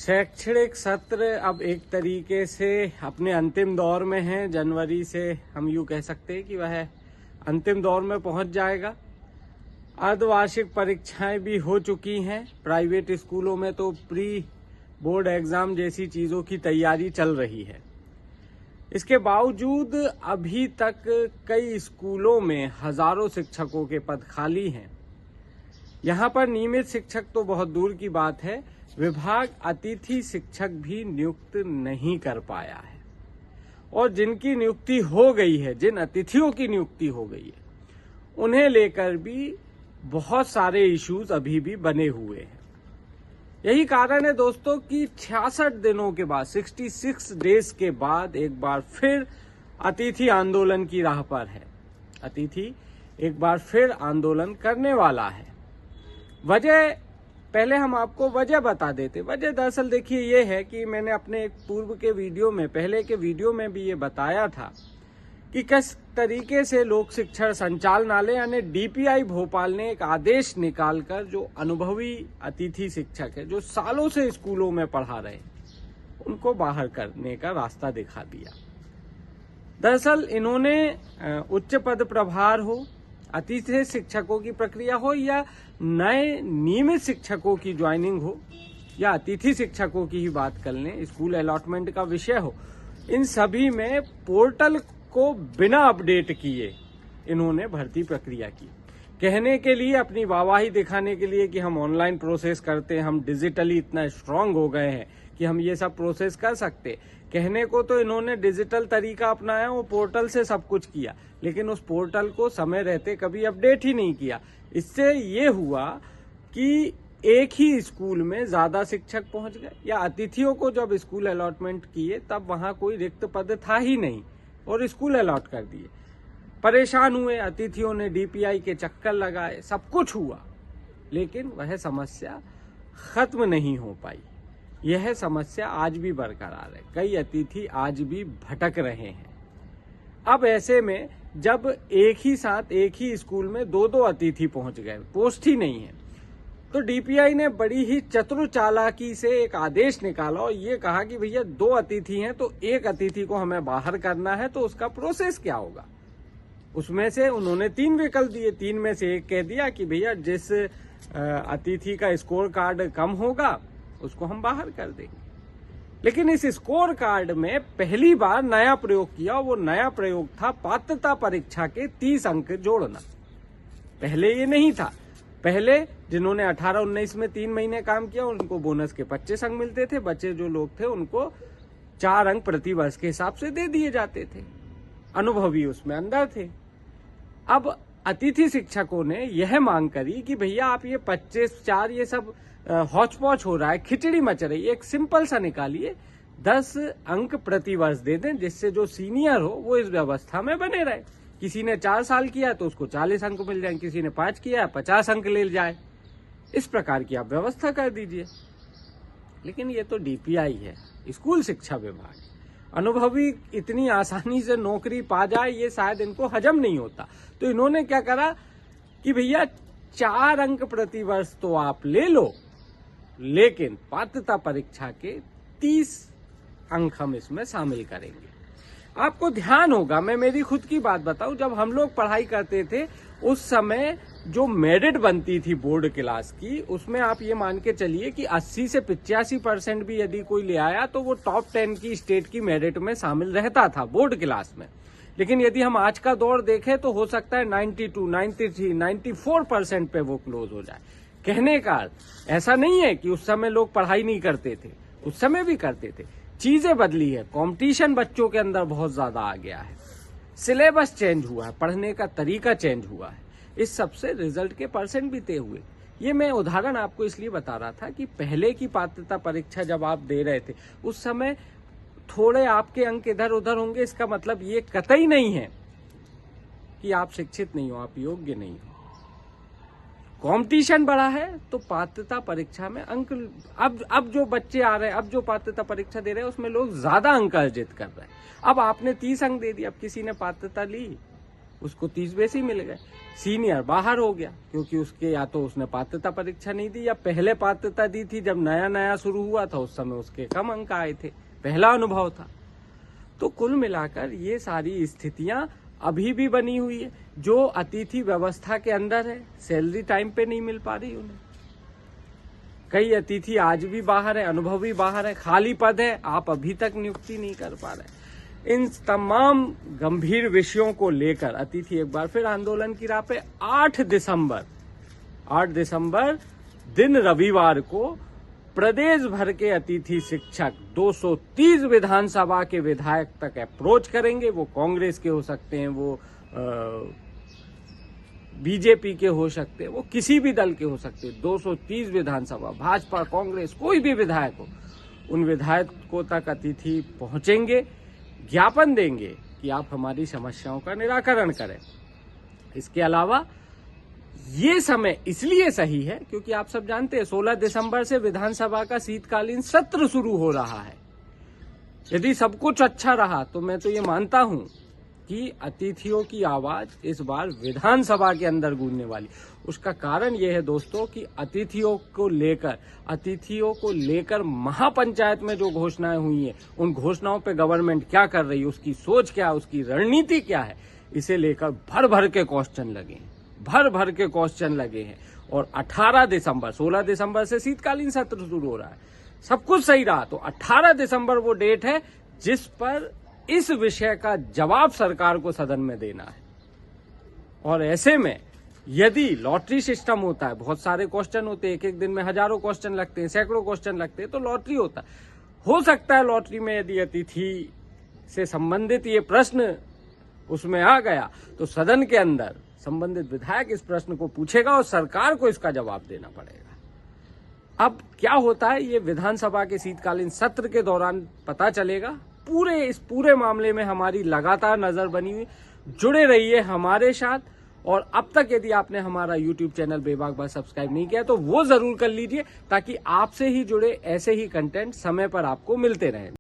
शैक्षणिक सत्र अब एक तरीके से अपने अंतिम दौर में है। जनवरी से हम यूँ कह सकते हैं कि वह अंतिम दौर में पहुंच जाएगा। अर्धवार्षिक परीक्षाएं भी हो चुकी हैं। प्राइवेट स्कूलों में तो प्री बोर्ड एग्जाम जैसी चीज़ों की तैयारी चल रही है। इसके बावजूद अभी तक कई स्कूलों में हजारों शिक्षकों के पद खाली हैं। यहाँ पर नियमित शिक्षक तो बहुत दूर की बात है, विभाग अतिथि शिक्षक भी नियुक्त नहीं कर पाया है। और जिनकी नियुक्ति हो गई है, जिन अतिथियों की नियुक्ति हो गई है, उन्हें लेकर भी बहुत सारे इश्यूज अभी भी बने हुए हैं। यही कारण है दोस्तों कि 66 दिनों के बाद, 66 डेज के बाद एक बार फिर अतिथि आंदोलन की राह पर है। अतिथि एक बार फिर आंदोलन करने वाला है। वजह पहले हम आपको वजह बता देते। वजह दरअसल देखिए ये है कि मैंने अपने एक पूर्व के वीडियो में, पहले के वीडियो में भी ये बताया था कि किस तरीके से लोक शिक्षण संचालनालय यानी डीपीआई भोपाल ने एक आदेश निकालकर जो अनुभवी अतिथि शिक्षक है, जो सालों से स्कूलों में पढ़ा रहे, उनको बाहर करने का रास्ता दिखा दिया। दरअसल इन्होंने उच्च पद प्रभार हो, अतिथि शिक्षकों की प्रक्रिया हो या नए नियमित शिक्षकों की ज्वाइनिंग हो या अतिथि शिक्षकों की ही बात कर लें, स्कूल अलॉटमेंट का विषय हो, इन सभी में पोर्टल को बिना अपडेट किए इन्होंने भर्ती प्रक्रिया की। कहने के लिए, अपनी वाहवाही दिखाने के लिए कि हम ऑनलाइन प्रोसेस करते हैं, हम डिजिटली इतना स्ट्रांग हो गए हैं कि हम ये सब प्रोसेस कर सकते। कहने को तो इन्होंने डिजिटल तरीका अपनाया, वो पोर्टल से सब कुछ किया, लेकिन उस पोर्टल को समय रहते कभी अपडेट ही नहीं किया। इससे ये हुआ कि एक ही स्कूल में ज्यादा शिक्षक पहुंच गए, या अतिथियों को जब स्कूल अलॉटमेंट किए तब वहां कोई रिक्त पद था ही नहीं और स्कूल अलॉट कर दिए। परेशान हुए अतिथियों ने, डीपीआई के चक्कर लगाए, सब कुछ हुआ, लेकिन वह समस्या खत्म नहीं हो पाई। यह समस्या आज भी बरकरार है। कई अतिथि आज भी भटक रहे हैं। अब ऐसे में जब एक ही साथ एक ही स्कूल में दो अतिथि पहुंच गए, पोस्ट ही नहीं है, तो डीपीआई ने बड़ी ही चतुर चालाकी से एक आदेश निकाला और ये कहा कि भैया 2 अतिथि हैं तो एक अतिथि को हमें बाहर करना है, तो उसका प्रोसेस क्या होगा। उसमें से उन्होंने 3 विकल्प दिए। 3 में से एक कह दिया कि भैया जिस अतिथि का स्कोर कार्ड कम होगा उसको हम बाहर कर देंगे। लेकिन इस स्कोर कार्ड में पहली बार नया प्रयोग किया। वो नया प्रयोग था पात्रता परीक्षा के 30 अंक जोड़ना। पहले ये नहीं था। पहले जिन्होंने 18-19 में 3 महीने काम किया उनको बोनस के 25 अंक मिलते थे। बच्चे जो लोग थे उनको 4 अंक प्रति वर्ष के हिसाब से दे दिए जाते थे। अनुभवी उसमें अंदर थे। अब अतिथि शिक्षकों ने यह मांग करी कि भैया आप ये 25-4 ये सब हौच पौच हो रहा है, खिचड़ी मच रही है, एक सिंपल सा निकालिए, 10 अंक प्रति वर्ष दे दें, जिससे जो सीनियर हो वो इस व्यवस्था में बने रहे। किसी ने 4 साल किया तो उसको 40 अंक मिल जाए, किसी ने 5 किया 50 अंक ले जाए। इस प्रकार की आप व्यवस्था कर दीजिए। लेकिन ये तो डीपीआई है, स्कूल शिक्षा विभाग। अनुभवी इतनी आसानी से नौकरी पा जाए ये शायद इनको हजम नहीं होता। तो इन्होंने क्या करा कि भैया 4 अंक प्रति वर्ष तो आप ले लो, लेकिन पात्रता परीक्षा के 30 अंक हम इसमें शामिल करेंगे। आपको ध्यान होगा, मैं मेरी खुद की बात बताऊं, जब हम लोग पढ़ाई करते थे उस समय जो मेरिट बनती थी बोर्ड क्लास की, उसमें आप ये मान के चलिए कि 80 से 85% भी यदि कोई ले आया तो वो टॉप 10 की स्टेट की मेरिट में शामिल रहता था बोर्ड क्लास में। लेकिन यदि हम आज का दौर देखें तो हो सकता है 92, 93, 94% पे वो क्लोज हो जाए। कहने का ऐसा नहीं है कि उस समय लोग पढ़ाई नहीं करते थे, उस समय भी करते थे। चीजें बदली है, कंपटीशन बच्चों के अंदर बहुत ज्यादा आ गया है, सिलेबस चेंज हुआ है, पढ़ने का तरीका चेंज हुआ है। इस सबसे रिजल्ट के परसेंट भी तय हुए। ये मैं उदाहरण आपको इसलिए बता रहा था कि पहले की पात्रता परीक्षा जब आप दे रहे थे उस समय थोड़े आपके अंक इधर उधर होंगे, इसका मतलब ये कतई नहीं है कि आप शिक्षित नहीं हो, आप योग्य नहीं हो। कंपटीशन बढ़ा है तो पात्रता परीक्षा में अंक अब जो बच्चे आ रहे हैं, अब जो पात्रता परीक्षा दे रहे हैं उसमें लोग ज्यादा अंक अर्जित कर रहे हैं। अब आपने 30 अंक दे दिए, अब किसी ने पात्रता ली उसको 30 बेस ही मिल गए। सीनियर बाहर हो गया क्योंकि उसके या तो उसने पात्रता परीक्षा नहीं दी या पहले पात्रता दी थी, जब नया नया शुरू हुआ था उस समय उसके कम अंक आए थे, पहला अनुभव था। तो कुल मिलाकर ये सारी स्थितियां अभी भी बनी हुई है। जो अतिथि व्यवस्था के अंदर है, सैलरी टाइम पे नहीं मिल पा रही उन्हें। कई अतिथि आज भी बाहर है, अनुभवी बाहर है, खाली पद है, आप अभी तक नियुक्ति नहीं कर पा रहे। इन तमाम गंभीर विषयों को लेकर अतिथि एक बार फिर आंदोलन की राह पे 8 दिसंबर दिन रविवार को प्रदेश भर के अतिथि शिक्षक 230 विधानसभा के विधायक तक अप्रोच करेंगे। वो कांग्रेस के हो सकते हैं, वो बीजेपी के हो सकते हैं, वो किसी भी दल के हो सकते हैं। 230 विधानसभा, भाजपा, कांग्रेस, कोई भी विधायक हो, उन विधायकों तक अतिथि पहुंचेंगे, ज्ञापन देंगे कि आप हमारी समस्याओं का निराकरण करें। इसके अलावा ये समय इसलिए सही है क्योंकि आप सब जानते हैं 16 दिसंबर से विधानसभा का शीतकालीन सत्र शुरू हो रहा है। यदि सब कुछ अच्छा रहा तो मैं तो ये मानता हूं कि अतिथियों की आवाज इस बार विधानसभा के अंदर गूंजने वाली। उसका कारण यह है दोस्तों कि अतिथियों को लेकर महापंचायत में जो घोषणाएं हुई हैं, उन घोषणाओं पे गवर्नमेंट क्या कर रही है, उसकी सोच क्या है, उसकी रणनीति क्या है, इसे लेकर भर भर के क्वेश्चन लगे हैं। और 16 दिसंबर से शीतकालीन सत्र शुरू हो रहा है। सब कुछ सही रहा तो 18 दिसंबर वो डेट है जिस पर इस विषय का जवाब सरकार को सदन में देना है। और ऐसे में यदि लॉटरी सिस्टम होता है, बहुत सारे क्वेश्चन होते हैं, एक दिन में हजारों क्वेश्चन लगते हैं, सैकड़ों क्वेश्चन लगते हैं, तो लॉटरी होता है। हो सकता है लॉटरी में यदि अतिथि से संबंधित ये प्रश्न उसमें आ गया तो सदन के अंदर संबंधित विधायक इस प्रश्न को पूछेगा और सरकार को इसका जवाब देना पड़ेगा। अब क्या होता है ये विधानसभा के शीतकालीन सत्र के दौरान पता चलेगा। इस पूरे मामले में हमारी लगातार नजर बनी हुई, जुड़े रहिए हमारे साथ। और अब तक यदि आपने हमारा YouTube चैनल बेबाक बात सब्सक्राइब नहीं किया तो वो जरूर कर लीजिए ताकि आपसे ही जुड़े ऐसे ही कंटेंट समय पर आपको मिलते रहें।